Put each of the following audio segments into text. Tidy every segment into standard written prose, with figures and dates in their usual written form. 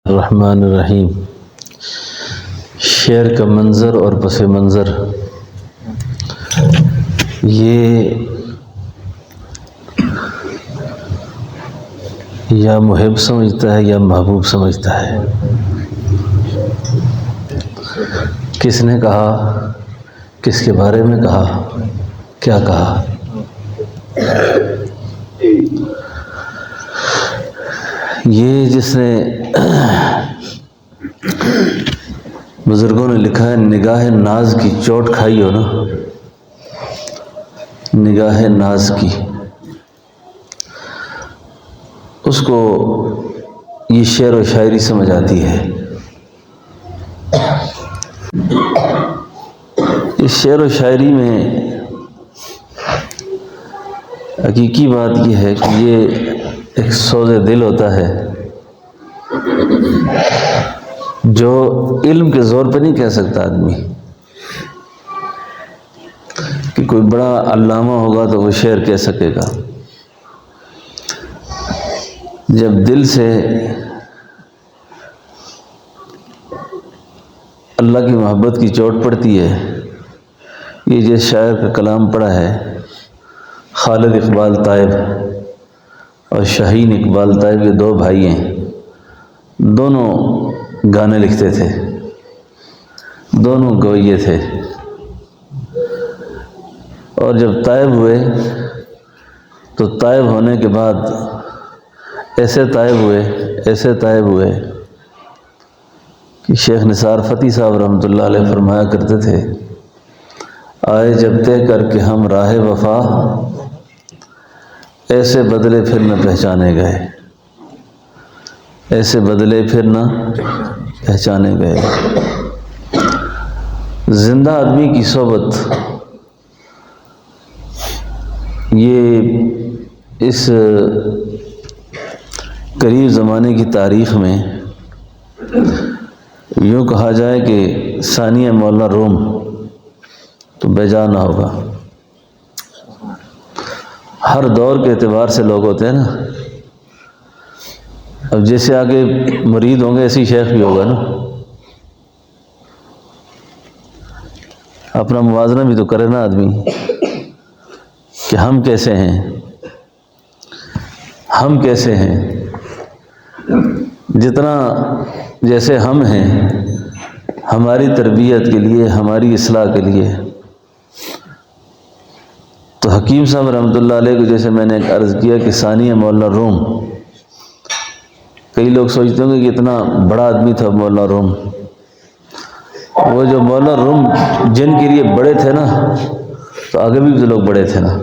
الرحمن الرحیم۔ شعر کا منظر اور پس منظر یہ یا محب سمجھتا ہے یا محبوب سمجھتا ہے۔ کس نے کہا، کس کے بارے میں کہا، کیا کہا؟ یہ جس نے بزرگوں نے لکھا ہے نگاہ ناز کی چوٹ کھائی ہو نا، نگاہ ناز کی، اس کو یہ شعر و شاعری سمجھ آتی ہے۔ اس شعر و شاعری میں حقیقی بات یہ ہے کہ یہ ایک سوز دل ہوتا ہے جو علم کے زور پہ نہیں کہہ سکتا آدمی کہ کوئی بڑا علامہ ہوگا تو وہ شعر کہہ سکے گا۔ جب دل سے اللہ کی محبت کی چوٹ پڑتی ہے، یہ جس شاعر کا کلام پڑھا ہے، خالد اقبال طائب اور شاہین اقبال طائب، یہ دو بھائی ہیں، دونوں گانے لکھتے تھے، دونوں گویے تھے، اور جب طائب ہوئے تو طائب ہونے کے بعد ایسے طائب ہوئے کہ شیخ نثار فتحی صاحب رحمۃ اللہ علیہ فرمایا کرتے تھے، آئے جب طے کر کے ہم راہ وفا، ایسے بدلے پھر نہ پہچانے گئے، ایسے بدلے پھر نہ پہچانے گئے۔ زندہ آدمی کی صحبت یہ اس قریب زمانے کی تاریخ میں یوں کہا جائے کہ ثانیہ مولانا روم تو بے جا نہ ہوگا۔ ہر دور کے اعتبار سے لوگ ہوتے ہیں نا، اب جیسے آگے مرید ہوں گے ایسی شیخ بھی ہوگا نا، اپنا موازنہ بھی تو کرے نا آدمی کہ ہم کیسے ہیں، جتنا جیسے ہم ہیں ہماری تربیت کے لیے، ہماری اصلاح کے لیے، تو حکیم صاحب رحمۃ اللہ علیہ کو جیسے میں نے ایک عرض کیا کہ ثانیہ مولانا روم، کئی لوگ سوچتے ہوں گے کہ اتنا بڑا آدمی تھا مولانا روم، وہ جو مولانا روم جن کے لیے بڑے تھے نا، تو آگے بھی تو لوگ بڑے تھے نا،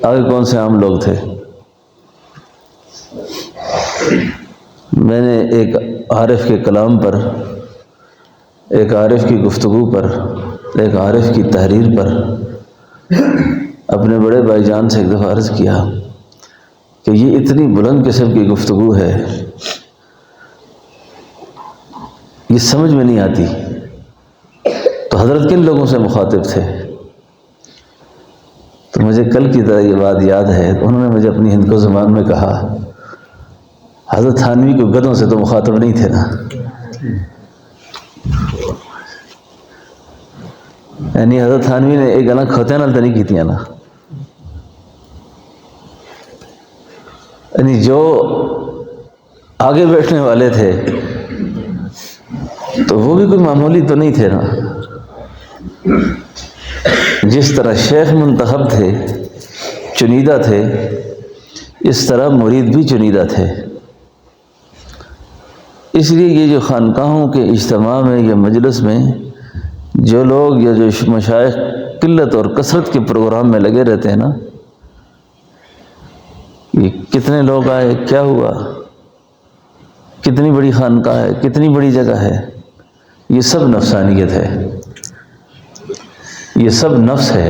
آگے کون سے عام لوگ تھے؟ میں نے ایک عارف کے کلام پر، ایک عارف کی گفتگو پر، ایک عارف کی تحریر پر اپنے بڑے بھائی جان سے ایک دفعہ عرض کیا کہ یہ اتنی بلند قسم کی گفتگو ہے، یہ سمجھ میں نہیں آتی، تو حضرت کن لوگوں سے مخاطب تھے؟ تو مجھے کل کی طرح یہ بات یاد ہے، انہوں نے مجھے اپنی ہند کو زبان میں کہا، حضرت تھانوی کو گدھوں سے تو مخاطب نہیں تھے نا، یعنی حضرت تھانوی نے ایک الگ کھوتے نال تو نہیں کیتیاں نا، یعنی جو آگے بیٹھنے والے تھے تو وہ بھی کوئی معمولی تو نہیں تھے نا۔ جس طرح شیخ منتخب تھے، چنیدہ تھے، اس طرح مرید بھی چنیدہ تھے۔ اس لیے یہ جو خانقاہوں کے اجتماع میں یا مجلس میں جو لوگ یا جو مشائخ قلت اور کثرت کے پروگرام میں لگے رہتے ہیں نا، یہ کتنے لوگ آئے، کیا ہوا، کتنی بڑی خانقاہ ہے، کتنی بڑی جگہ ہے، یہ سب نفسانیت ہے، یہ سب نفس ہے۔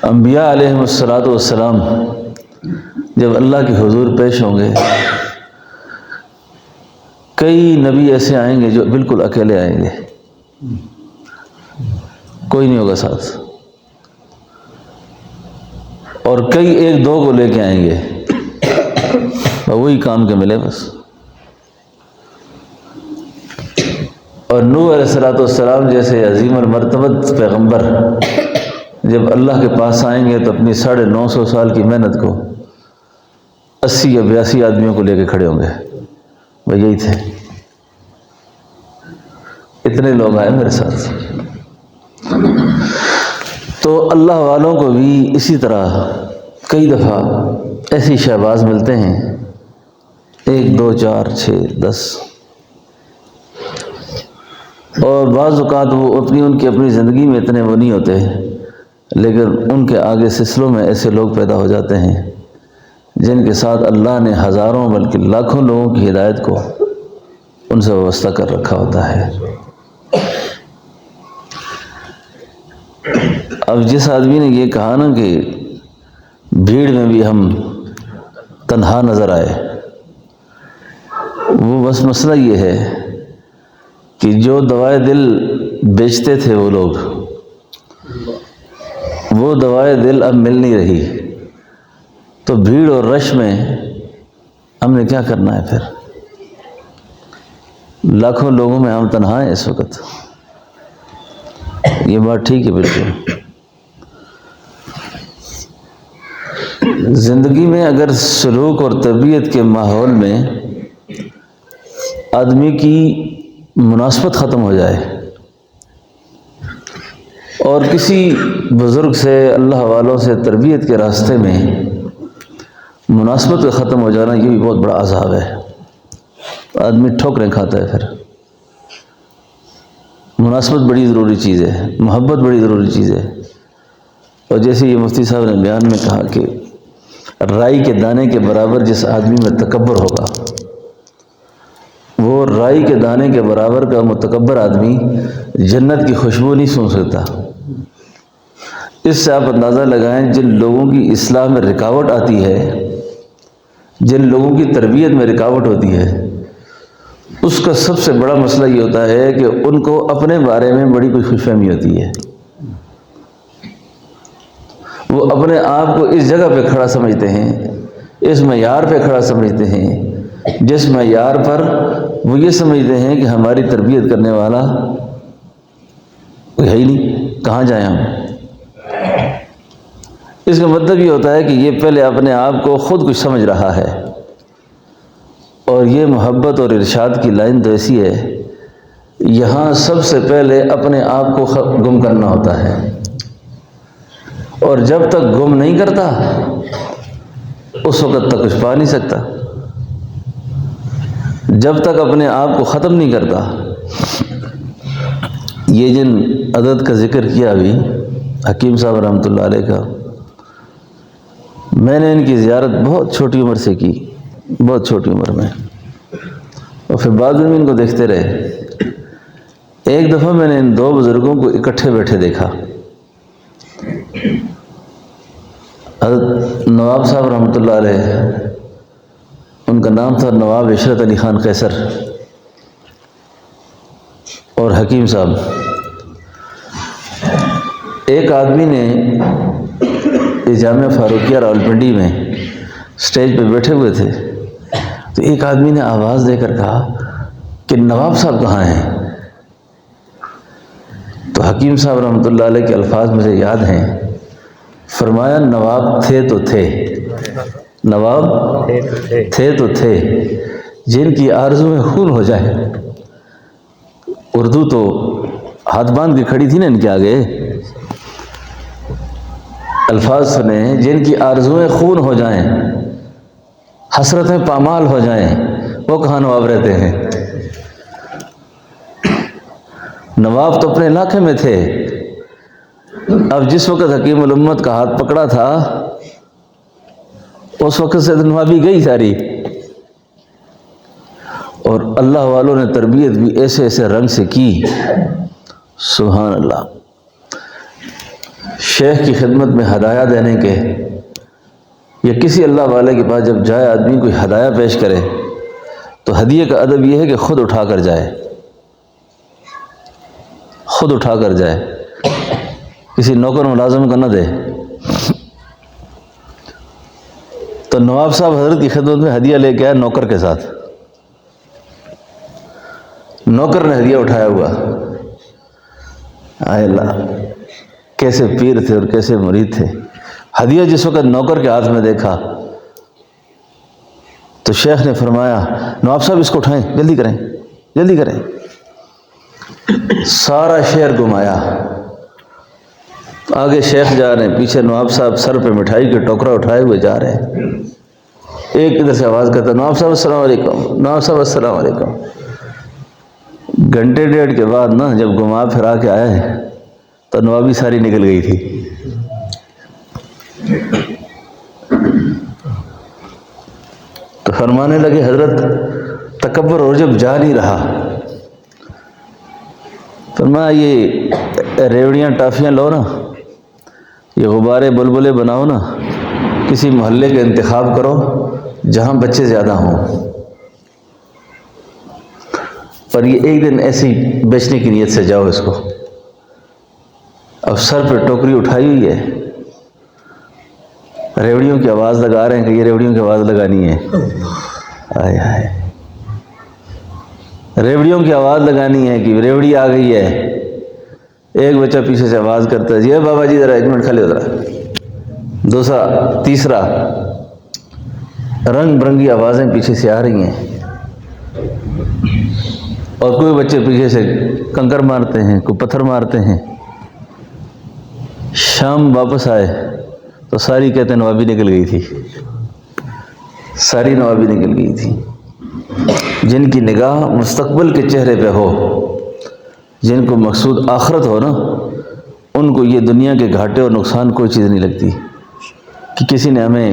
انبیاء علیہم السلام جب اللہ کے حضور پیش ہوں گے، کئی نبی ایسے آئیں گے جو بالکل اکیلے آئیں گے، کوئی نہیں ہوگا ساتھ، اور کئی ایک دو کو لے کے آئیں گے، وہی کام کے ملے بس۔ اور نوح علیہ السلام جیسے عظیم المرتبت پیغمبر جب اللہ کے پاس آئیں گے تو اپنی 950 سال کی محنت کو 80 یا 82 آدمیوں کو لے کے کھڑے ہوں گے، وہ یہی تھے، اتنے لوگ آئے میرے ساتھ۔ تو اللہ والوں کو بھی اسی طرح کئی دفعہ ایسی شہباز ملتے ہیں، 1 2 4 6 10، اور بعض اوقات وہ ان کی اپنی زندگی میں اتنے وہ نہیں ہوتے، لیکن ان کے آگے سلسلوں میں ایسے لوگ پیدا ہو جاتے ہیں جن کے ساتھ اللہ نے ہزاروں بلکہ لاکھوں لوگوں کی ہدایت کو ان سے وابستہ کر رکھا ہوتا ہے۔ اب جس آدمی نے یہ کہا نا کہ بھیڑ میں بھی ہم تنہا نظر آئے، وہ بس مسئلہ یہ ہے کہ جو دوائے دل بیچتے تھے وہ لوگ، وہ دوائے دل اب مل نہیں رہی، تو بھیڑ اور رش میں ہم نے کیا کرنا ہے پھر؟ لاکھوں لوگوں میں ہم تنہا ہیں اس وقت، یہ بات ٹھیک ہے بالکل۔ زندگی میں اگر سلوک اور تربیت کے ماحول میں آدمی کی مناسبت ختم ہو جائے اور کسی بزرگ سے، اللہ والوں سے تربیت کے راستے میں مناسبت کا ختم ہو جانا، یہ بھی بہت بڑا عذاب ہے، آدمی ٹھوکریں کھاتا ہے پھر۔ مناسبت بڑی ضروری چیز ہے، محبت بڑی ضروری چیز ہے، اور جیسے یہ مفتی صاحب نے بیان میں کہا کہ رائی کے دانے کے برابر جس آدمی میں تکبر ہوگا، وہ رائی کے دانے کے برابر کا متکبر آدمی جنت کی خوشبو نہیں سونگھ سکتا۔ اس سے آپ اندازہ لگائیں جن لوگوں کی اصلاح میں رکاوٹ آتی ہے، جن لوگوں کی تربیت میں رکاوٹ ہوتی ہے، اس کا سب سے بڑا مسئلہ یہ ہوتا ہے کہ ان کو اپنے بارے میں بڑی کوئی خوش فہمی ہوتی ہے، وہ اپنے آپ کو اس جگہ پہ کھڑا سمجھتے ہیں، اس معیار پہ کھڑا سمجھتے ہیں جس معیار پر وہ یہ سمجھتے ہیں کہ ہماری تربیت کرنے والا کوئی ہے ہی نہیں، کہاں جائیں ہم۔ اس کا مطلب یہ ہوتا ہے کہ یہ پہلے اپنے آپ کو خود کچھ سمجھ رہا ہے، اور یہ محبت اور ارشاد کی لائن تو ایسی ہے، یہاں سب سے پہلے اپنے آپ کو گم کرنا ہوتا ہے، اور جب تک گم نہیں کرتا اس وقت تک کچھ پا نہیں سکتا، جب تک اپنے آپ کو ختم نہیں کرتا۔ یہ جن عدد کا ذکر کیا ابھی حکیم صاحب رحمۃ اللہ علیہ کا، میں نے ان کی زیارت بہت چھوٹی عمر سے کی، بہت چھوٹی عمر میں، اور پھر بعد میں ان کو دیکھتے رہے۔ ایک دفعہ میں نے ان 2 بزرگوں کو اکٹھے بیٹھے دیکھا، حضرت نواب صاحب رحمۃ اللہ علیہ، ان کا نام تھا نواب عشرت علی خان قیصر، اور حکیم صاحب۔ ایک آدمی نے جامعہ فاروقیہ راولپنڈی میں اسٹیج پہ بیٹھے ہوئے تھے، تو ایک آدمی نے آواز دے کر کہا کہ نواب صاحب کہاں ہیں؟ تو حکیم صاحب رحمۃ اللہ علیہ کے الفاظ مجھے یاد ہیں، فرمایا نواب تھے تو تھے، نواب تھے تو تھے، جن کی آرزو میں خون ہو جائے۔ اردو تو ہاتھ باندھ کے کھڑی تھی نا ان کے آگے، الفاظ سنیں، جن کی آرزویں خون ہو جائیں، حسرتیں پامال ہو جائیں، وہ کہاں نواب رہتے ہیں؟ نواب تو اپنے علاقے میں تھے۔ اب جس وقت حکیم الامت کا ہاتھ پکڑا تھا اس وقت سے نوابی گئی ساری، اور اللہ والوں نے تربیت بھی ایسے ایسے رنگ سے کی، سبحان اللہ۔ شیخ کی خدمت میں ہدایہ دینے کے، یا کسی اللہ والے کے پاس جب جائے آدمی کوئی ہدایہ پیش کرے تو ہدیے کا ادب یہ ہے کہ خود اٹھا کر جائے، خود اٹھا کر جائے، کسی نوکر ملازم کا نہ دے۔ تو نواب صاحب حضرت کی خدمت میں ہدیہ لے کے آئے نوکر کے ساتھ. نوکر نے ہدیہ اٹھایا ہوا. آئے اللہ کیسے پیر تھے اور کیسے مرید تھے. ہدیہ جس وقت نوکر کے ہاتھ میں دیکھا تو شیخ نے فرمایا نواب صاحب اس کو اٹھائیں، جلدی کریں جلدی کریں. سارا شہر گھمایا. آگے شیخ جا رہے ہیں، پیچھے نواب صاحب سر پہ مٹھائی کے ٹوکرا اٹھائے ہوئے جا رہے ہیں. ایک ادھر سے آواز کرتا نواب صاحب السلام علیکم، نواب صاحب السلام علیکم. گھنٹے ڈیڑھ کے بعد نا جب گھما پھرا کے آیا ہے تو نوابی ساری نکل گئی تھی. تو فرمانے لگے حضرت تکبر اور جب جا نہیں رہا. فرمایا یہ ریوڑیاں ٹافیاں لو نا، یہ غبارے بلبلے بناؤ نا، کسی محلے کا انتخاب کرو جہاں بچے زیادہ ہوں، پر یہ ایک دن ایسے ہی بیچنے کی نیت سے جاؤ اس کو. اب سر پہ ٹوکری اٹھائی ہوئی ہے، ریوڑیوں کی آواز لگا رہے ہیں کہ یہ ریوڑیوں کی آواز لگانی ہے. آئے آئے ریوڑیوں کی آواز لگانی ہے کہ ریوڑی آ گئی ہے. ایک بچہ پیچھے سے آواز کرتا ہے جی بابا جی ذرا ایک منٹ کھلے ذرا. دوسرا تیسرا، رنگ برنگی آوازیں پیچھے سے آ رہی ہیں. اور کوئی بچے پیچھے سے کنکر مارتے ہیں، کوئی پتھر مارتے ہیں. شام واپس آئے تو ساری کہتے ہیں نوابی نکل گئی تھی، ساری نوابی نکل گئی تھی. جن کی نگاہ مستقبل کے چہرے پہ ہو، جن کو مقصود آخرت ہو نا، ان کو یہ دنیا کے گھاٹے اور نقصان کوئی چیز نہیں لگتی. کہ کسی نے ہمیں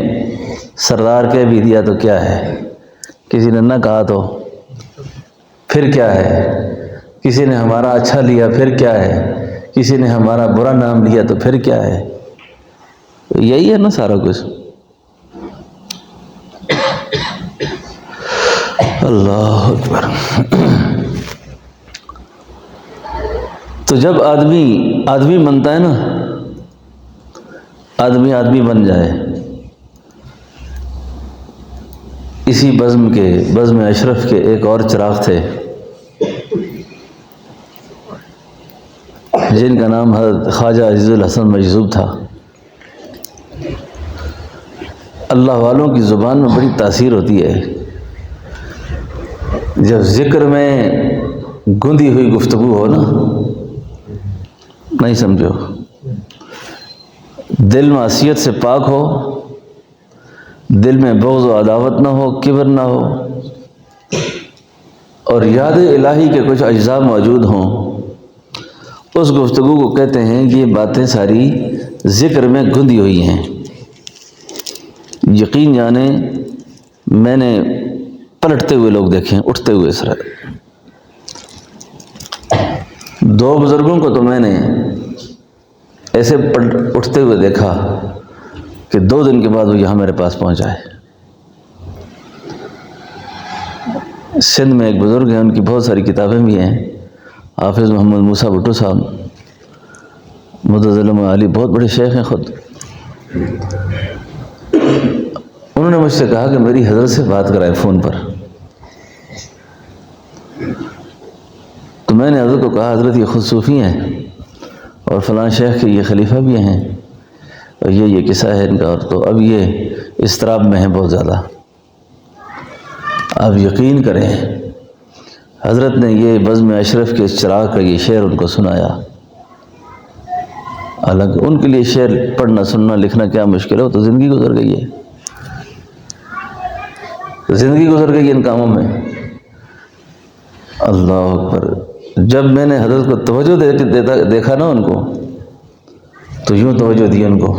سردار کہہ بھی دیا تو کیا ہے، کسی نے نہ کہا تو پھر کیا ہے، کسی نے ہمارا اچھا لیا پھر کیا ہے، کسی نے ہمارا برا نام لیا تو پھر کیا ہے. یہی ہے نا سارا کچھ. اللہ اکبر. تو جب آدمی بنتا ہے نا، آدمی بن جائے. اسی بزم اشرف کے ایک اور چراغ تھے جن کا نام حضرت خواجہ عزیز الحسن مجذوب تھا. اللہ والوں کی زبان میں بڑی تاثیر ہوتی ہے. جب ذکر میں گندی ہوئی گفتگو ہو نا، نہیں سمجھو، دل معصیت سے پاک ہو، دل میں بغض و عداوت نہ ہو، کبر نہ ہو، اور یاد الہی کے کچھ اجزاء موجود ہوں، اس گفتگو کو کہتے ہیں کہ یہ باتیں ساری ذکر میں گندی ہوئی ہیں. یقین جانیں میں نے پلٹتے ہوئے لوگ دیکھے ہیں، اٹھتے ہوئے. اس طرح دو بزرگوں کو تو میں نے ایسے اٹھتے ہوئے دیکھا کہ 2 دن کے بعد وہ یہاں میرے پاس پہنچا ہے. سندھ میں ایک بزرگ ہیں، ان کی بہت ساری کتابیں بھی ہیں، حافظ محمد موسیٰ بھٹو صاحب، مدد علم علی، بہت بڑے شیخ ہیں خود. انہوں نے مجھ سے کہا کہ میری حضرت سے بات کرائے فون پر. تو میں نے حضرت کو کہا حضرت یہ خود صوفی ہیں اور فلاں شیخ کے یہ خلیفہ بھی ہیں اور یہ قصہ ہے ان کا، اور تو اب یہ اضطراب میں ہیں بہت زیادہ. آپ یقین کریں حضرت نے یہ بزم اشرف کے چراغ کا یہ شعر ان کو سنایا. حالانکہ ان کے لیے شعر پڑھنا سننا لکھنا کیا مشکل ہے، وہ تو زندگی گزر گئی ہے، زندگی گزر گئی ان کاموں میں. اللہ اکبر. جب میں نے حضرت کو توجہ دیکھا نا ان کو، تو یوں توجہ دی ان کو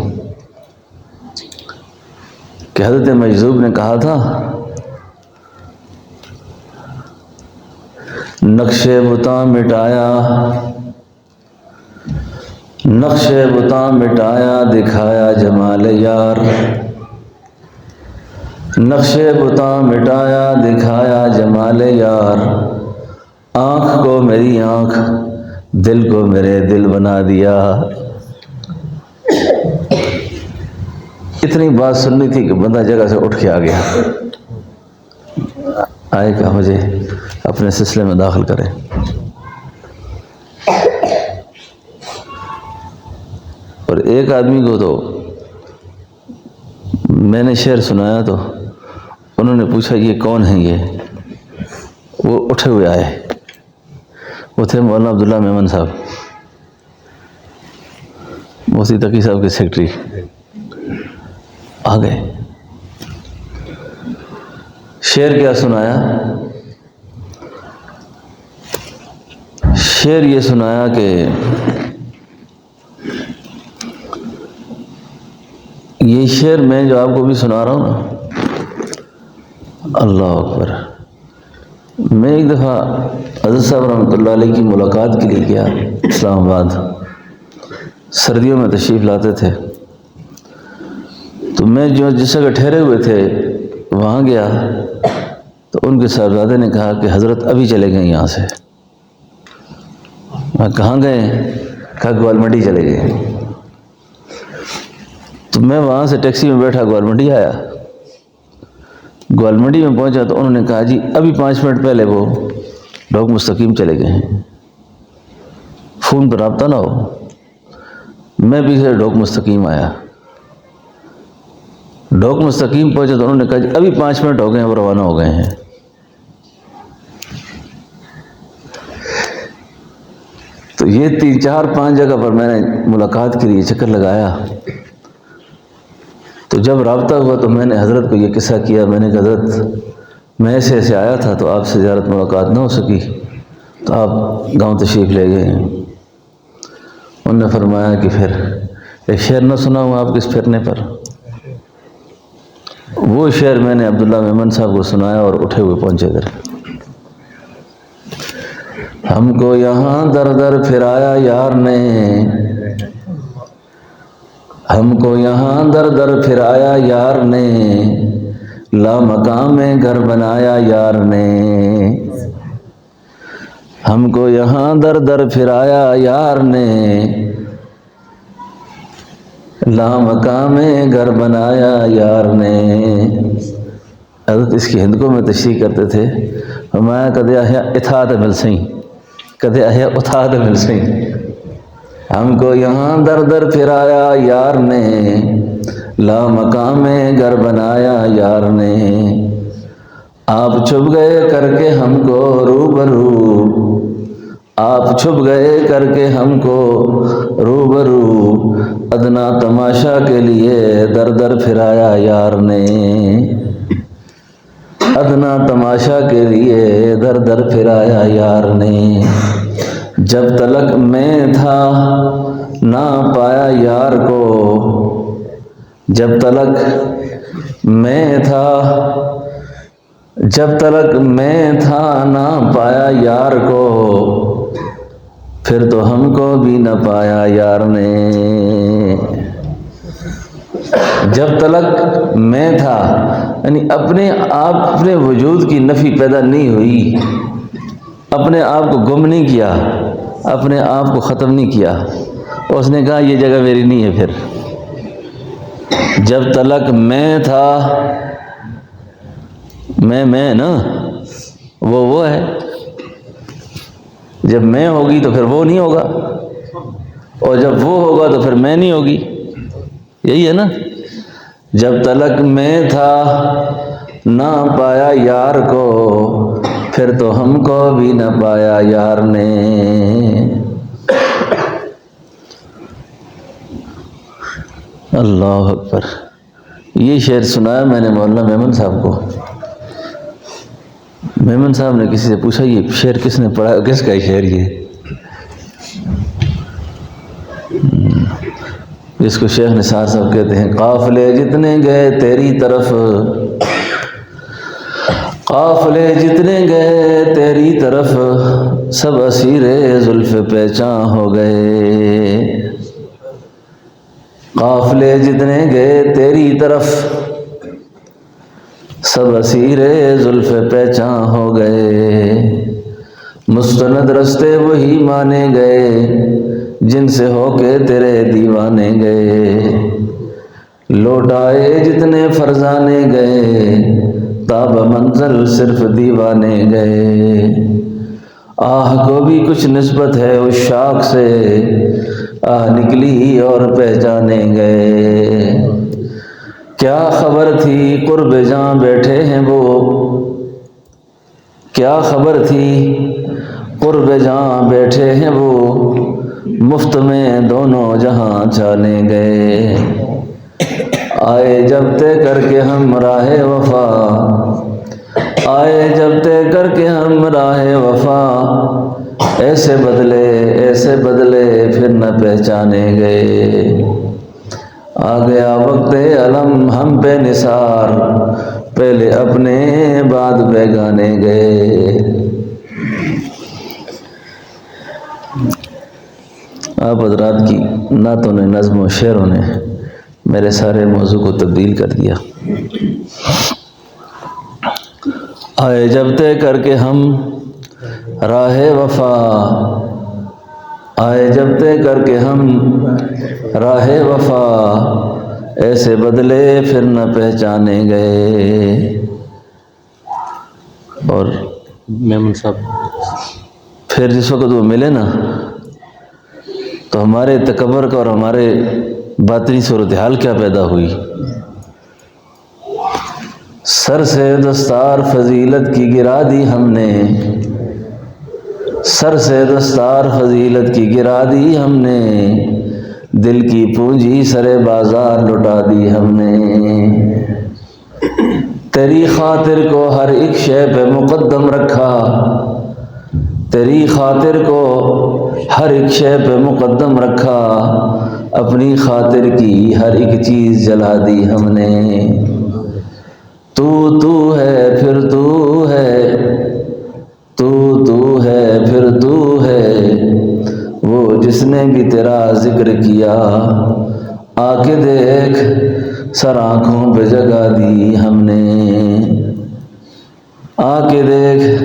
کہ حضرت مجذوب نے کہا تھا نقش بتاں مٹایا، نقش بتاں مٹایا دکھایا جمال یار، نقش بتاں مٹایا دکھایا جمال یار، آنکھ کو میری آنکھ دل کو میرے دل بنا دیا. اتنی بات سننی تھی کہ بندہ جگہ سے اٹھ کے آ گیا، آئے کہ مجھے اپنے سلسلے میں داخل کرے۔ اور ایک آدمی کو تو میں نے شعر سنایا تو انہوں نے پوچھا یہ کون ہیں یہ؟ وہ اٹھے ہوئے آئے، وہ تھے مولانا عبداللہ میمن صاحب، مفتی تقی صاحب کے سیکرٹری، آ گئے۔ شعر کیا سنایا؟ شعر یہ سنایا کہ یہ شعر میں جو آپ کو بھی سنا رہا ہوں نا، اللہ اکبر، میں ایک دفعہ حضرت صاحب رحمۃ اللہ علیہ کی ملاقات کے لیے گیا اسلام آباد، سردیوں میں تشریف لاتے تھے، تو میں جو جس جگہ ٹھہرے ہوئے تھے وہاں گیا تو ان کے صاحبزادے نے کہا کہ حضرت ابھی چلے گئے یہاں سے۔ میں کہاں گئے؟ کہا گوال منڈی چلے گئے۔ تو میں وہاں سے ٹیکسی میں بیٹھا گوال منڈی آیا، گوال منڈی میں پہنچا تو انہوں نے کہا جی ابھی 5 منٹ پہلے وہ ڈھوک مستقیم چلے گئے ہیں، فون پر رابطہ نہ ہو۔ میں بھی سے ڈھوک مستقیم آیا، ڈھوک مستقیم پہنچا تو انہوں نے کہا جی ابھی 5 منٹ ہو گئے ہیں وہ روانہ ہو گئے ہیں۔ تو یہ 3 4 5 جگہ پر میں نے ملاقات کے لیے چکر لگایا، تو جب رابطہ ہوا تو میں نے حضرت کو یہ قصہ کیا، میں نے کہا حضرت میں ایسے ایسے آیا تھا تو آپ سے زیارت ملاقات نہ ہو سکی تو آپ گاؤں تشریف لے گئے ہیں۔ انہوں نے فرمایا کہ پھر ایک شعر نہ سنا ہوں آپ کے اس پھرنے پر؟ وہ شعر میں نے عبداللہ میمن صاحب کو سنایا اور اٹھے ہوئے پہنچے ادھر۔ ہم کو یہاں در در پھرایا یار نے، ہم کو یہاں در در پھرایا یار نے، لا مقام گھر بنایا یار نے۔ ہم کو یہاں در در پھرایا یار نے، لا مقام گھر بنایا یار نے۔ حضرت اس کی ہند کو میں تشریح کرتے تھے، فرمایا کدے احیا اتھاد مل سیں، کدے احیا اتھاد مل سیں۔ ہم کو یہاں در در پھرایا یار نے، لا مقام گھر بنایا یار نے۔ آپ چھپ گئے کر کے ہم کو روبرو، آپ چھپ گئے کر کے ہم کو روبرو، ادنا تماشا کے لیے در در پھرایا یار نے، ادنا تماشا کے لیے در در پھرایا یار نے۔ جب تلک میں تھا نہ پایا یار کو، جب تلک میں تھا، جب تلک میں تھا نہ پایا یار کو، پھر تو ہم کو بھی نہ پایا یار نے۔ جب تلک میں تھا یعنی اپنے آپ اپنے وجود کی نفی پیدا نہیں ہوئی، اپنے آپ کو گم نہیں کیا، اپنے آپ کو ختم نہیں کیا، اس نے کہا یہ جگہ میری نہیں ہے۔ پھر جب تلک میں تھا، میں نا وہ ہے، جب میں ہوگی تو پھر وہ نہیں ہوگا، اور جب وہ ہوگا تو پھر میں نہیں ہوگی، یہی ہے نا۔ جب تلک میں تھا نہ پایا یار کو، پھر تو ہم کو بھی نہ پایا یار نے۔ اللہ اکبر۔ یہ شعر سنایا میں نے مولانا میمن صاحب کو۔ میمن صاحب نے کسی سے پوچھا یہ شعر کس نے پڑھا، کس کا شعر یہ؟ جس کو شیخ نثار صاحب کہتے ہیں قافلے جتنے گئے تیری طرف، قافلے جتنے گئے تیری طرف، سب اسیر زلف پہچاں ہو گئے۔ قافلے جتنے گئے تیری طرف، سب اسیر زلف پہچاں ہو گئے۔ مستند رستے وہی مانے گئے، جن سے ہو کے تیرے دیوانے گئے۔ لوٹائے جتنے فرزانے گئے، تاب منزل صرف دیوانے گئے۔ آہ کو بھی کچھ نسبت ہے اس شاخ سے، آہ نکلی اور پہچانے گئے۔ کیا خبر تھی قرب جاں بیٹھے ہیں وہ، کیا خبر تھی قرب جاں بیٹھے ہیں وہ، مفت میں دونوں جہاں جانے گئے۔ آئے جب طے کر کے ہم راہ وفا، آئے جب طے کر کے ہم راہ وفا، ایسے بدلے پھر نہ پہچانے گئے۔ آ گیا وقت علم ہم پہ نثار، پہلے اپنے بعد بیگانے گئے۔ آپ حضرات کی نعتوں نے، نظم و شعروں نے میرے سارے موضوع کو تبدیل کر دیا۔ آئے جب طے کر کے ہم راہ وفا، آئے جب طے کر کے ہم راہ وفا، ایسے بدلے پھر نہ پہچانے گئے۔ اور میمن صاحب پھر جس وقت وہ ملے نا، تو ہمارے تکبر کا اور ہمارے باطنی صورتحال کیا پیدا ہوئی۔ سر سے دستار فضیلت کی گرا دی ہم نے، سر سے دستار فضیلت کی گرا دی ہم نے، دل کی پونجی سرے بازار لٹا دی ہم نے۔ تیری خاطر کو ہر ایک شے پہ مقدم رکھا، تیری خاطر کو ہر ایک شے پہ مقدم رکھا، اپنی خاطر کی ہر ایک چیز جلا دی ہم نے۔ تو ہے پھر تو ہے، تو ہے پھر تو ہے، وہ جس نے بھی تیرا ذکر کیا، آ کے دیکھ سر آنکھوں پہ جگا دی ہم نے۔ آ کے دیکھ،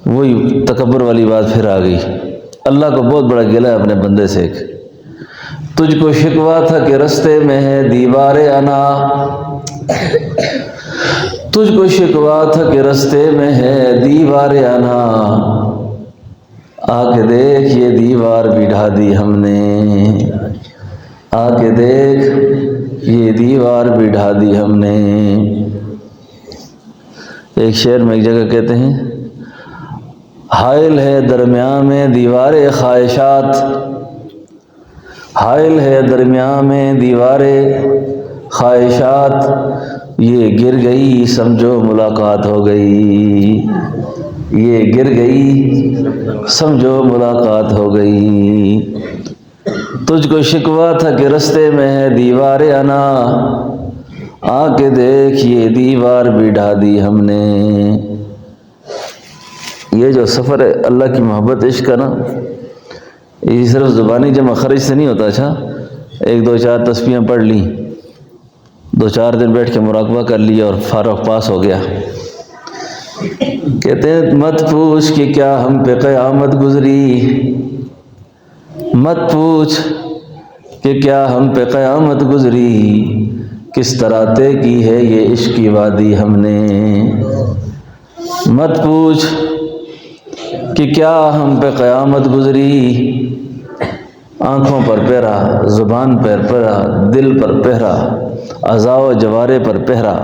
وہی تکبر والی بات پھر آ گئی۔ اللہ کو بہت بڑا گلہ ہے اپنے بندے سے۔ ایک تجھ کو شکوا تھا کہ رستے میں ہے دیوار انا، تجھ کو شکوا تھا کہ رستے میں ہے دیوار انا، آ کے دیکھ یہ دیوار بھی ڈھا دی ہم نے۔ آ کے دیکھ یہ دیوار بھی ڈھا دی ہم نے۔ ایک شعر میں ایک جگہ کہتے ہیں، حائل ہے درمیان میں دیوار خواہشات، حائل ہے درمیان میں دیوار خواہشات، یہ گر گئی سمجھو ملاقات ہو گئی، یہ گر گئی سمجھو ملاقات ہو گئی۔ تجھ کو شکوا تھا کہ رستے میں ہے دیوار انا، آ کے دیکھ یہ دیوار بھی ڈھا دی ہم نے۔ یہ جو سفر ہے اللہ کی محبت عشق کا نا، یہ صرف زبانی جمع خرچ سے نہیں ہوتا۔ اچھا ایک دو چار تسبیحیں پڑھ لی، دو چار دن بیٹھ کے مراقبہ کر لیا اور فارغ پاس ہو گیا۔ کہتے ہیں مت پوچھ کہ کیا ہم پہ قیامت گزری، مت پوچھ کہ کیا ہم پہ قیامت گزری، کس طرح طے کی ہے یہ عشق کی وادی ہم نے۔ مت پوچھ کہ کیا ہم پہ قیامت گزری، آنکھوں پر پہرا، زبان پر پہرا، دل پر پہرا، اعضاء و جوارے پر پہرا،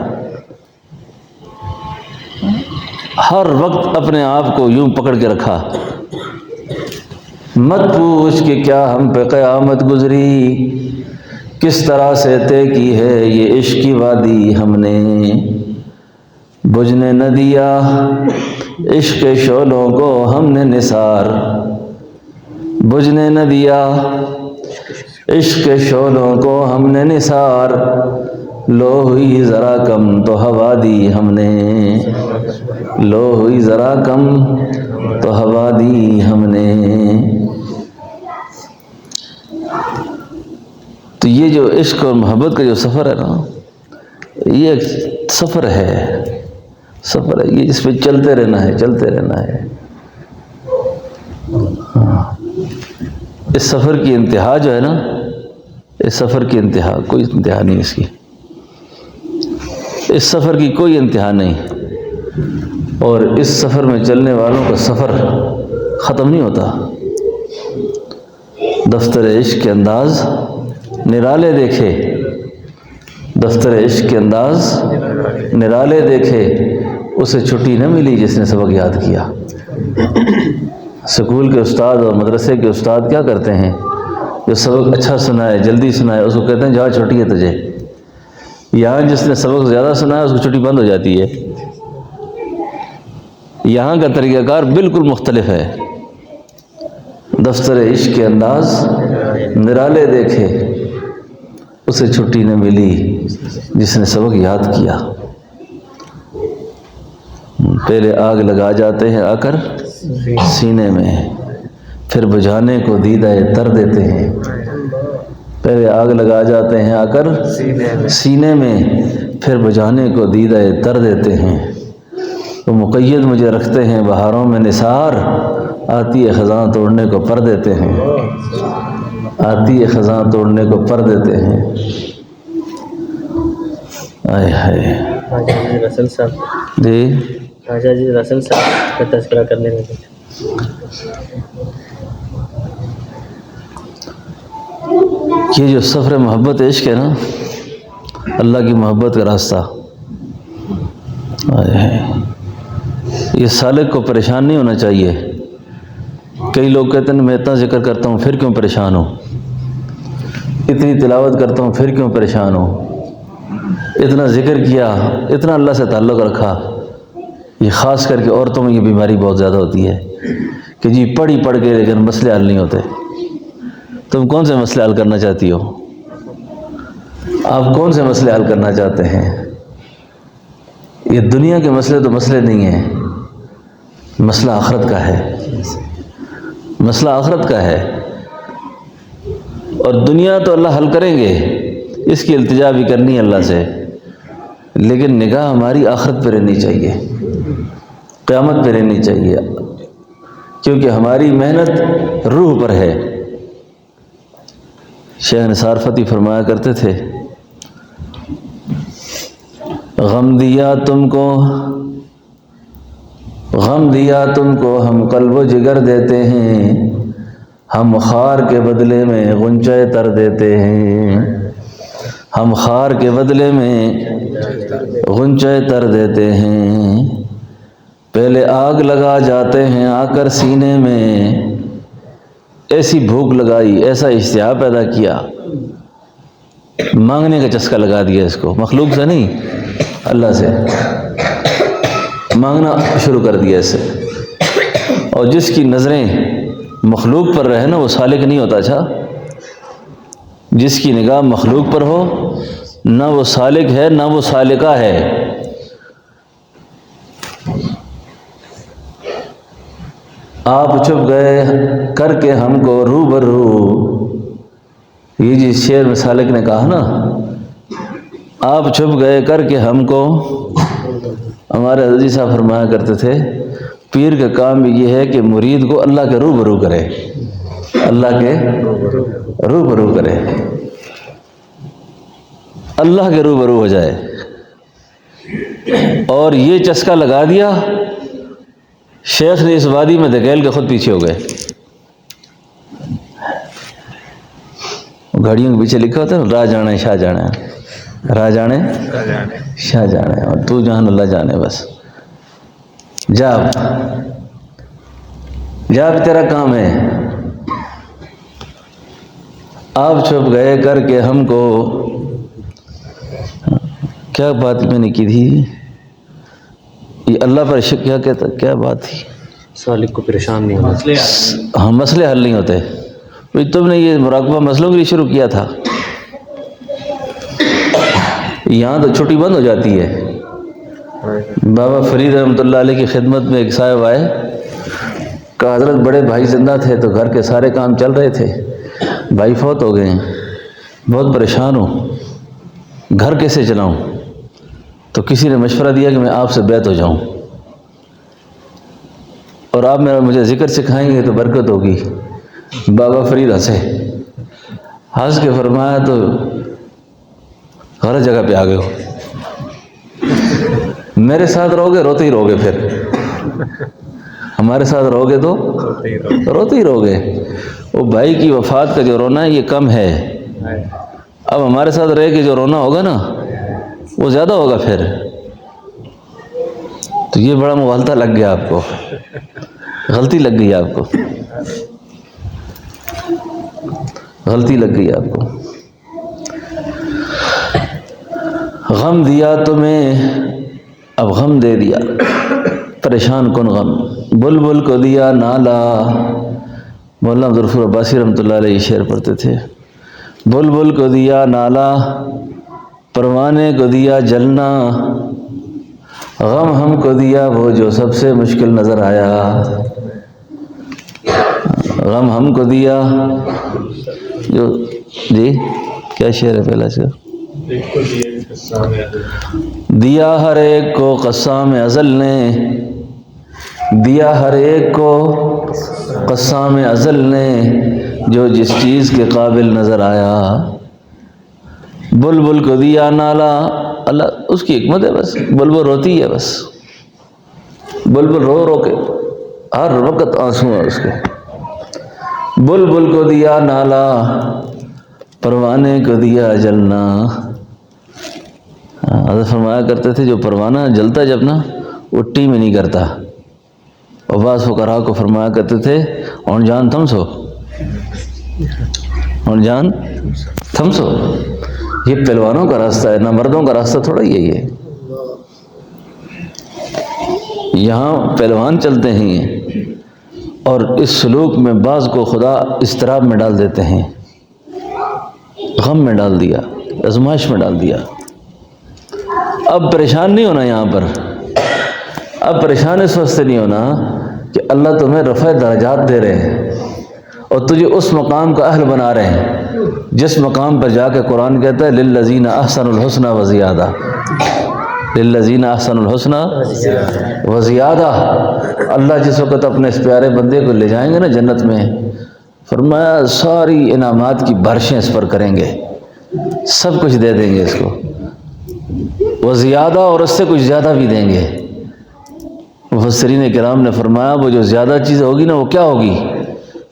ہر وقت اپنے آپ کو یوں پکڑ کے رکھا۔ مت پوچھ کہ کیا ہم پہ قیامت گزری، کس طرح سے طے کی ہے یہ عشق کی وادی ہم نے۔ بجھنے نہ دیا عشق کے شعلوں کو ہم نے نثار، بجھنے نہ دیا عشق کے شعلوں کو ہم نے نثار، لو ہوئی ذرا کم تو ہوا دی ہم نے، لو ہوئی ذرا کم تو ہوا دی ہم نے۔ تو یہ جو عشق اور محبت کا جو سفر ہے نا، یہ ایک سفر ہے، سفر ہے یہ، اس پہ چلتے رہنا ہے، چلتے رہنا ہے۔ اس سفر کی انتہا جو ہے نا، اس سفر کی انتہا، کوئی انتہا نہیں اس کی، اس سفر کی کوئی انتہا نہیں، اور اس سفر میں چلنے والوں کا سفر ختم نہیں ہوتا۔ دفتر عشق کے انداز نرالے دیکھے، دفتر عشق کے انداز نرالے دیکھے، اسے چھٹی نہ ملی جس نے سبق یاد کیا۔ سکول کے استاد اور مدرسے کے استاد کیا کرتے ہیں؟ جو سبق اچھا سنائے، جلدی سنائے، اس کو کہتے ہیں جہاں چھٹی ہے تجھے۔ یہاں جس نے سبق زیادہ سنایا اس کو چھٹی بند ہو جاتی ہے۔ یہاں کا طریقہ کار بالکل مختلف ہے۔ دفتر عشق کے انداز نرالے دیکھے، اسے چھٹی نہ ملی جس نے سبق یاد کیا۔ پہلے آگ لگا جاتے ہیں آ کر سینے میں، پھر بجھانے کو دیدہ تر دیتے ہیں۔ پہلے آگ لگا جاتے ہیں آ کر سینے میں، پھر بجھانے کو دیدہ تر دیتے ہیں۔ وہ مقید مجھے رکھتے ہیں بہاروں میں نثار، آتی ہے خزاں توڑنے کو پر دیتے ہیں، آتی ہے خزاں توڑنے کو پر دیتے ہیں۔ آئے ہائے رسل صاحب جی خواجہ جی رسل صاحب کا تذکرہ کرنے میں یہ جو سفر محبت عشق ہے نا، اللہ کی محبت کا راستہ، آئے ہائے، یہ سالک کو پریشان نہیں ہونا چاہیے۔ کئی لوگ کہتے ہیں میں اتنا ذکر کرتا ہوں پھر کیوں پریشان ہوں، اتنی تلاوت کرتا ہوں پھر کیوں پریشان ہوں، اتنا ذکر کیا، اتنا اللہ سے تعلق رکھا۔ یہ خاص کر کے عورتوں میں یہ بیماری بہت زیادہ ہوتی ہے کہ جی پڑھی پڑھ کے لیکن مسئلے حل نہیں ہوتے۔ تم کون سے مسئلے حل کرنا چاہتی ہو؟ آپ کون سے مسئلے حل کرنا چاہتے ہیں؟ یہ دنیا کے مسئلے تو مسئلے نہیں ہیں، مسئلہ آخرت کا ہے، مسئلہ آخرت کا ہے۔ اور دنیا تو اللہ حل کریں گے، اس کی التجا بھی کرنی ہے اللہ سے، لیکن نگاہ ہماری آخرت پہ رہنی چاہیے، قیامت پہ رہنی چاہیے، کیونکہ ہماری محنت روح پر ہے۔ شیخ نثار فتح فرمایا کرتے تھے، غم دیا تم کو، غم دیا تم کو ہم قلب و جگر دیتے ہیں، ہم خار کے بدلے میں غنچہ تر دیتے ہیں، ہم خار کے بدلے میں غنچہ تر دیتے ہیں۔ پہلے آگ لگا جاتے ہیں آ کر سینے میں، ایسی بھوک لگائی، ایسا اشتہا پیدا کیا، مانگنے کا چسکا لگا دیا اس کو، مخلوق سے نہیں اللہ سے مانگنا شروع کر دیا اس سے۔ اور جس کی نظریں مخلوق پر رہے نا وہ سالک نہیں ہوتا۔ اچھا، جس کی نگاہ مخلوق پر ہو نہ وہ سالک ہے نہ وہ سالکہ ہے۔ آپ چھپ گئے کر کے ہم کو روبرو، یہ جس شعر میں سالک نے کہا نا، آپ چھپ گئے کر کے ہم کو، ہمارے حضرت صاحب فرمایا کرتے تھے پیر کا کام یہ ہے کہ مرید کو اللہ کے روبرو کرے، اللہ کے روبرو کرے، اللہ کے روبرو ہو جائے۔ اور یہ چسکا لگا دیا، شیخ نے اس وادی میں دھکیل کے خود پیچھے ہو گئے۔ گھڑیوں کے پیچھے لکھا ہوتا ہے راہ جانے شاہ جانے، راہ جانے شاہ جانے، اور تو جان اللہ جانے، بس جا جا تیرا کام ہے۔ آپ چھپ گئے کر کے ہم کو، کیا بات میں نے کی تھی یہ اللہ پر شک، کیا کہتا، کیا بات تھی؟ سالک کو پریشان نہیں ہونا، ہاں مسئلے حل نہیں ہوتے۔ تم نے یہ مراقبہ مسئلوں کے لیے شروع کیا تھا، یہاں تو چھٹی بند ہو جاتی ہے۔ بابا فرید رحمۃ اللہ علیہ کی خدمت میں ایک صاحب آئے، کہ حضرت بڑے بھائی زندہ تھے تو گھر کے سارے کام چل رہے تھے، بھائی فوت ہو گئے ہیں، بہت پریشان ہوں، گھر کیسے چلاؤں؟ تو کسی نے مشورہ دیا کہ میں آپ سے بیعت ہو جاؤں، اور آپ مجھے ذکر سکھائیں گے تو برکت ہوگی۔ بابا فرید ہنسے، ہنس کے فرمایا تو غلط جگہ پہ آ گئے ہو، میرے ساتھ رہو گے روتے ہی رہو گے، پھر ہمارے ساتھ رہو گے تو روتے ہی رہو گے۔ وہ بھائی کی وفات کا جو رونا ہے یہ کم ہے، اب ہمارے ساتھ رہ کے جو رونا ہوگا نا وہ زیادہ ہوگا پھر۔ تو یہ بڑا مغالطہ لگ گیا آپ کو، غلطی لگ گئی آپ کو، غلطی لگ گئی آپ کو۔ غم دیا تمہیں اب غم دے دیا، پریشان کن غم، بلبل کو دیا نالا۔ مولانا عبدالغفور عباسی رحمۃ اللہ علیہ شعر پڑھتے تھے، بلبل کو دیا نالا، پروانے کو دیا جلنا، غم ہم کو دیا وہ جو سب سے مشکل نظر آیا۔ غم ہم کو دیا جو، جی کیا شعر ہے پہلا شعر؟ دیا ہر ایک کو قسام ازل نے، دیا ہر ایک کو قسام ازل نے، جو جس چیز کے قابل نظر آیا۔ بلبل کو دیا نالا، اللہ اس کی حکمت ہے، بس بلبل روتی ہے، بس بلبل رو رو کے ہر وقت آنسو ہے اس کے۔ بلبل کو دیا نالا، پروانے کو دیا جلنا۔ حضرت فرمایا کرتے تھے جو پروانہ جلتا جب نا وہ ٹی میں نہیں کرتا، اور بعض فقراء کو فرمایا کرتے تھے اون جان تھم سو، اون جان تھم سو۔ یہ پہلوانوں کا راستہ ہے، نہ مردوں کا راستہ تھوڑا یہی ہے۔ یہاں پہلوان چلتے ہیں اور اس سلوک میں بعض کو خدا اضطراب میں ڈال دیتے ہیں، غم میں ڈال دیا، آزمائش میں ڈال دیا۔ اب پریشان نہیں ہونا یہاں پر، اب پریشان اس واسطے نہیں ہونا کہ اللہ تمہیں رفع درجات دے رہے ہیں اور تجھے اس مقام کا اہل بنا رہے ہیں جس مقام پر جا کے قرآن کہتا ہے للذین احسنوا الحسنی وزیادہ، للذین احسنوا الحسنی وزیادہ۔ اللہ جس وقت اپنے اس پیارے بندے کو لے جائیں گے نا جنت میں، فرمایا ساری انعامات کی بارشیں اس پر کریں گے، سب کچھ دے دیں گے اس کو، وزیادہ، اور اس سے کچھ زیادہ بھی دیں گے۔ مفسرین کرام نے فرمایا وہ جو زیادہ چیز ہوگی نا وہ کیا ہوگی؟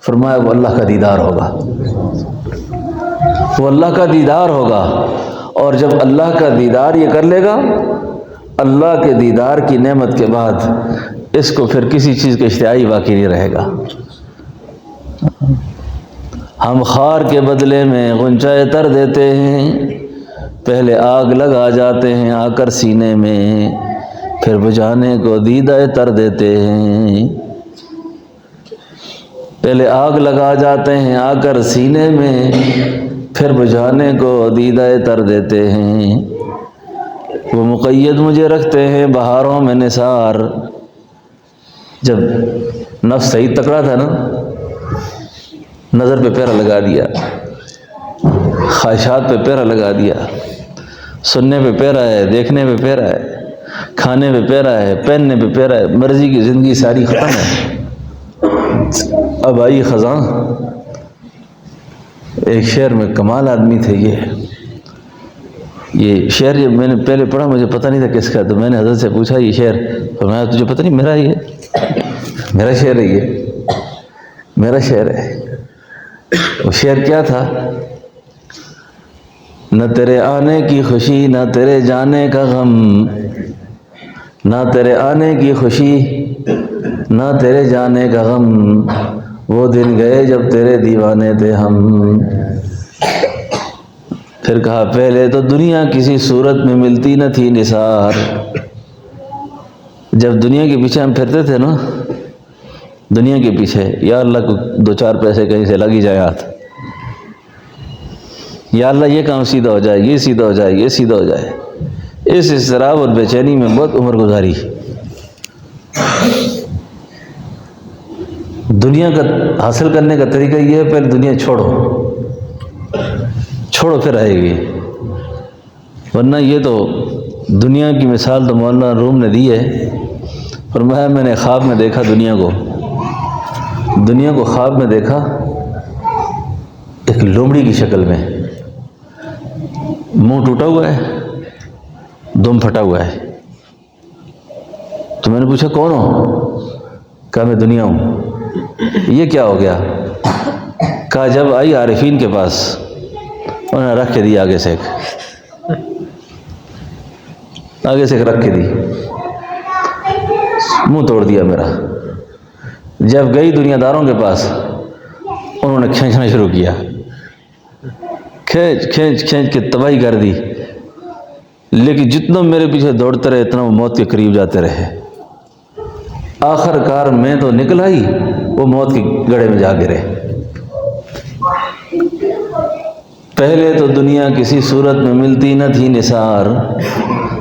فرمایا وہ اللہ کا دیدار ہوگا، وہ اللہ کا دیدار ہوگا۔ اور جب اللہ کا دیدار یہ کر لے گا، اللہ کے دیدار کی نعمت کے بعد اس کو پھر کسی چیز کا اشتہائی باقی نہیں رہے گا۔ ہم خار کے بدلے میں غنچہ تر دیتے ہیں، پہلے آگ لگا جاتے ہیں آ کر سینے میں، پھر بجھانے کو دیدہ تر دیتے ہیں۔ پہلے آگ لگا جاتے ہیں آ کر سینے میں، پھر بجھانے کو دیدہ تر دیتے ہیں۔ وہ مقید مجھے رکھتے ہیں بہاروں میں نثار۔ جب نفس صحیح تکڑا تھا نا، نظر پہ پیرا لگا دیا، خواہشات پہ پیرا لگا دیا، سننے پہ پیرا ہے، دیکھنے پہ پیرا ہے، کھانے پہ پیرا ہے، پہننے پہ پیرا ہے، مرضی کی زندگی ساری ختم ہے۔ اب آئی خزاں۔ ایک شعر میں کمال آدمی تھے یہ شعر جب میں نے پہلے پڑھا مجھے پتہ نہیں تھا کس کا، تو میں نے حضرت سے پوچھا یہ شعر، فرمایا تجھے پتہ نہیں میرا، یہ میرا شعر ہے، یہ میرا شعر ہے۔ وہ شعر کیا تھا؟ نہ تیرے آنے کی خوشی نہ تیرے جانے کا غم، نہ تیرے آنے کی خوشی نہ تیرے جانے کا غم، وہ دن گئے جب تیرے دیوانے تھے ہم۔ پھر کہا پہلے تو دنیا کسی صورت میں ملتی نہ تھی نثار۔ جب دنیا کے پیچھے ہم پھرتے تھے نا، دنیا کے پیچھے، یا اللہ کو دو چار پیسے کہیں سے لگ ہی جائے ہاتھ، یا اللہ یہ کام سیدھا ہو جائے، یہ سیدھا ہو جائے، یہ سیدھا ہو جائے، اس اضطراب اور بے چینی میں بہت عمر گزاری۔ دنیا کا حاصل کرنے کا طریقہ یہ ہے پہلے دنیا چھوڑو پھر آئے گی، ورنہ یہ تو دنیا کی مثال تو مولانا روم نے دی ہے۔ فرمایا میں نے خواب میں دیکھا دنیا کو خواب میں دیکھا، ایک لومڑی کی شکل میں، منہ ٹوٹا ہوا ہے، دم پھٹا ہوا ہے۔ تو میں نے پوچھا کون ہو؟ کہا میں دنیا ہوں۔ یہ کیا ہو گیا؟ کہا جب آئی عارفین کے پاس انہوں نے رکھ کے دی آگے سے ایک رکھ کے دی، منہ توڑ دیا میرا۔ جب گئی دنیا داروں کے پاس انہوں نے کھینچنا شروع کیا، کھینچ کے تباہی کر دی، لیکن جتنا میرے پیچھے دوڑتے رہے اتنا وہ موت کے قریب جاتے رہے۔ آخر کار میں تو نکل آئی، وہ موت کے گڑھے میں جا گرے۔ پہلے تو دنیا کسی صورت میں ملتی نہ تھی نثار،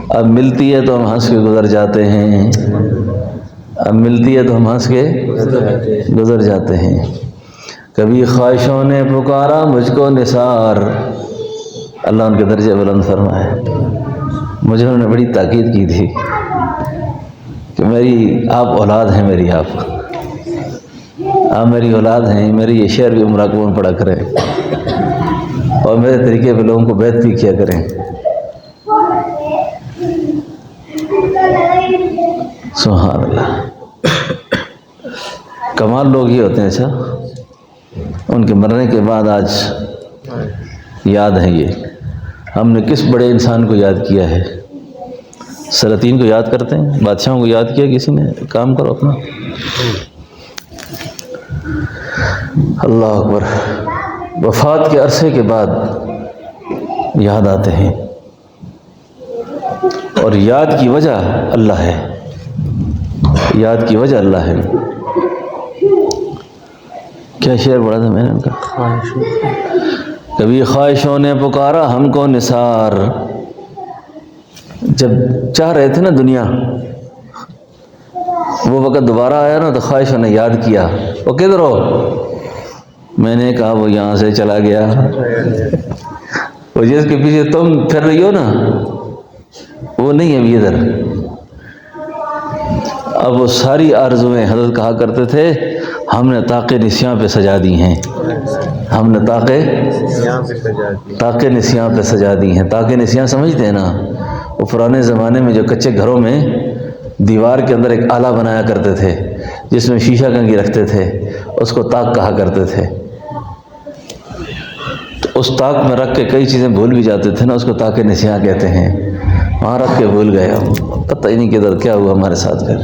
اب ملتی ہے تو ہم ہنس کے گزر جاتے ہیں، اب ملتی ہے تو ہم ہنس کے گزر جاتے ہیں۔ کبھی خواہشوں نے پکارا مجھ کو نثار، اللہ ان کے درجے بلند فرمائے۔ مجھے انہوں نے بڑی تاکید کی تھی کہ میری آپ اولاد ہیں، میری آپ میری اولاد ہیں، میری یہ شعر بھی مراقبوں میں پڑھا کریں اور میرے طریقے پہ لوگوں کو بیعت بھی کیا کریں۔ سبحان اللہ، کمال لوگ ہی ہوتے ہیں۔ اچھا، ان کے مرنے کے بعد آج یاد ہے۔ یہ ہم نے کس بڑے انسان کو یاد کیا ہے؟ سلاطین کو یاد کرتے ہیں، بادشاہوں کو یاد کیا کسی نے؟ کام کرو اپنا۔ اللہ اکبر۔ وفات کے عرصے کے بعد یاد آتے ہیں، اور یاد کی وجہ اللہ ہے، یاد کی وجہ اللہ ہے۔ کیا شعر پڑھا تھا میں نے ان کا؟ کبھی خواہشوں نے پکارا ہم کو نثار، جب چاہ رہے تھے نا دنیا، وہ وقت دوبارہ آیا نا تو خواہشوں نے یاد کیا، وہ کدھر ہو؟ میں نے کہا وہ یہاں سے چلا گیا۔ وہ جس کے پیچھے تم پھر رہی ہو نا، وہ نہیں ابھی ادھر۔ اب وہ ساری آرزویں، حضرت کہا کرتے تھے ہم نے طاق نسیاں پہ سجا دی ہیں، ہم نے طاق نسیاں پہ سجا دی ہیں۔ طاق نسیاں سمجھتے ہیں نا؟ وہ پرانے زمانے میں جو کچے گھروں میں دیوار کے اندر ایک آلہ بنایا کرتے تھے جس میں شیشہ کنگھی رکھتے تھے، اس کو طاق کہا کرتے تھے۔ تو اس طاق میں رکھ کے کئی چیزیں بھول بھی جاتے تھے نا، اس کو طاق نسیاں کہتے ہیں۔ وہاں رکھ کے بھول گئے ہم، پتہ ہی نہیں کدھر کیا ہوا ہمارے ساتھ، کر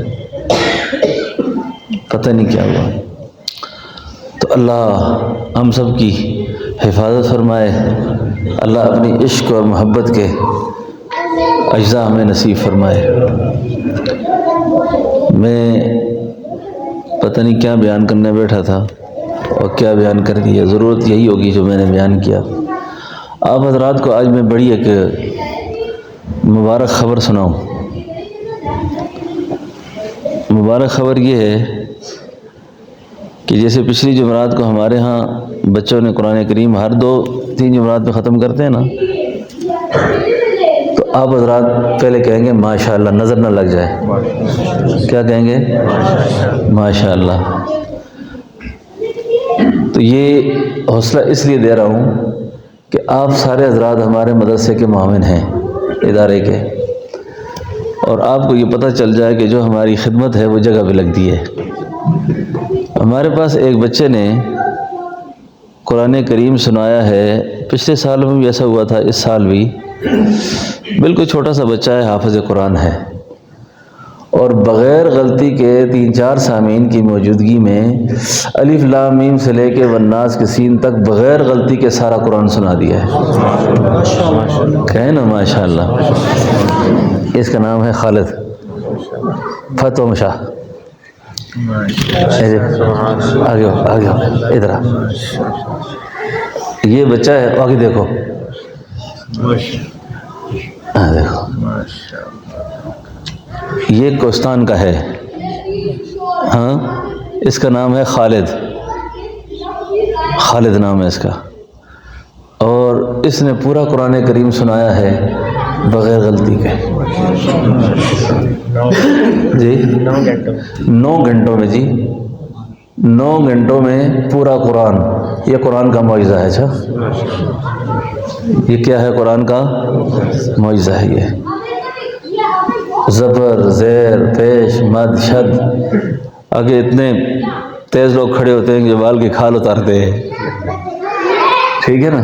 پتہ نہیں کیا ہوا۔ تو اللہ ہم سب کی حفاظت فرمائے، اللہ اپنی عشق اور محبت کے اجزاء ہمیں نصیب فرمائے۔ میں پتہ نہیں کیا بیان کرنے بیٹھا تھا اور کیا بیان کر دیا، ضرورت یہی ہوگی جو میں نے بیان کیا۔ آپ حضرات کو آج میں بڑی ایک مبارک خبر سناؤں۔ مبارک خبر یہ ہے کہ جیسے پچھلی جمعرات کو ہمارے ہاں بچوں نے قرآن کریم ہر 2-3 جمعرات میں ختم کرتے ہیں نا، تو آپ حضرات پہلے کہیں گے ماشاءاللہ، نظر نہ لگ جائے، کیا کہیں گے؟ ماشاءاللہ۔ تو یہ حوصلہ اس لیے دے رہا ہوں کہ آپ سارے حضرات ہمارے مدرسے کے معاون ہیں، ادارے کے، اور آپ کو یہ پتہ چل جائے کہ جو ہماری خدمت ہے وہ جگہ پہ لگتی ہے۔ ہمارے پاس ایک بچے نے قرآن کریم سنایا ہے، پچھلے سال میں بھی ایسا ہوا تھا، اس سال بھی بالکل چھوٹا سا بچہ ہے، حافظ قرآن ہے، اور بغیر غلطی کے 3-4 سامعین کی موجودگی میں الف لام میم سے لے کے والناس کے سین تک بغیر غلطی کے سارا قرآن سنا دیا ہے۔ کہیں نا ماشاءاللہ۔ اس کا نام ہے خالد فتح شاہ۔ آگے ہو ادھر آ، یہ بچہ ہے، آگے دیکھو، دیکھو یہ کوستان کا ہے، ہاں، اس کا نام ہے خالد، خالد نام ہے اس کا، اور اس نے پورا قرآن کریم سنایا ہے بغیر غلطی کے۔ جی 9 گھنٹوں میں، جی 9 گھنٹوں میں پورا قرآن یہ قرآن کا معجزہ ہے. اچھا یہ کیا ہے؟ قرآن کا معجزہ ہے. یہ زبر زیر پیش مد شد، آگے اتنے تیز لوگ کھڑے ہوتے ہیں کہ بال کی کھال اتارتے ہیں. ٹھیک ہے نا؟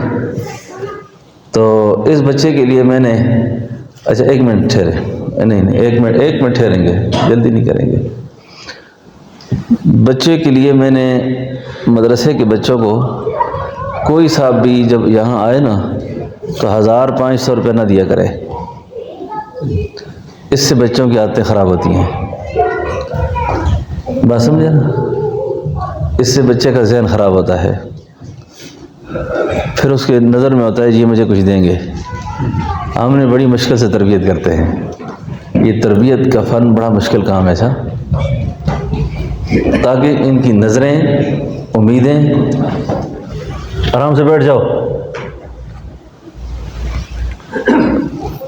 تو اس بچے کے لیے میں نے، اچھا ایک منٹ ٹھہرے، نہیں ایک منٹ ٹھہریں گے، جلدی نہیں کریں گے. بچے کے لیے میں نے مدرسے کے بچوں کو، کوئی صاحب بھی جب یہاں آئے نا تو 1500 روپے نہ دیا کرے. اس سے بچوں کی عادتیں خراب ہوتی ہیں. بات سمجھے نا؟ اس سے بچے کا ذہن خراب ہوتا ہے. پھر اس کے نظر میں ہوتا ہے یہ مجھے کچھ دیں گے. ہم نے بڑی مشکل سے تربیت کرتے ہیں. یہ تربیت کا فن بڑا مشکل کام ہے صاحب، تاکہ ان کی نظریں، امیدیں، آرام سے بیٹھ جاؤ،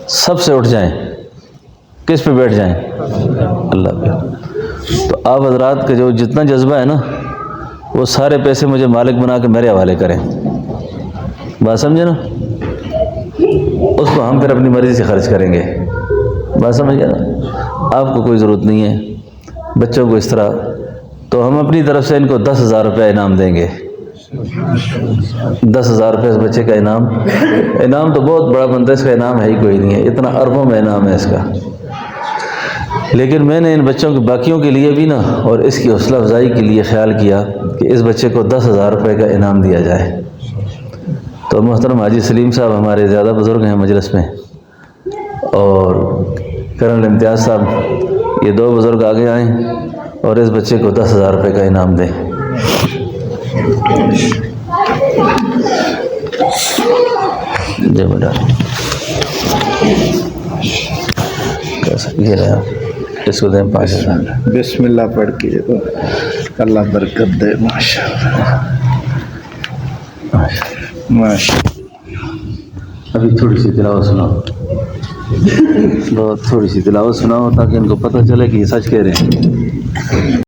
سب سے اٹھ جائیں. کس پہ بیٹھ جائیں؟ اللہ پہ. تو آپ حضرات کا جو جتنا جذبہ ہے نا، وہ سارے پیسے مجھے مالک بنا کے میرے حوالے کریں. بات سمجھے نا؟ اس کو ہم پھر اپنی مرضی سے خرچ کریں گے. بات سمجھے نا؟ آپ کو کوئی ضرورت نہیں ہے بچوں کو اس طرح. تو ہم اپنی طرف سے ان کو 10,000 روپے انعام دیں گے. 10,000 روپے اس بچے کا انعام تو بہت بڑا بنتا ہے. اس کا انعام ہے ہی کوئی نہیں ہے، اتنا اربوں میں انعام ہے اس کا. لیکن میں نے ان بچوں کے باقیوں کے لیے بھی نا، اور اس کی حوصلہ افزائی کے لیے خیال کیا کہ اس بچے کو 10,000 روپے کا انعام دیا جائے. تو محترم حاجی سلیم صاحب ہمارے زیادہ بزرگ ہیں مجلس میں، اور کرنل امتیاز صاحب، یہ دو بزرگ آگے آئیں اور اس بچے کو 10,000 روپے کا انعام دیں. جی بیٹا، یہ رہا، اس کو دیں 5,000. بسم اللہ پڑھ کے تو اللہ برکت دے. ماشاء اللہ ماشاء اللہ. ابھی تھوڑی سی تلاوت سناؤ، بہت تھوڑی سی تلاوت سناؤ، تاکہ ان کو پتہ چلے کہ یہ سچ کہہ رہے ہیں.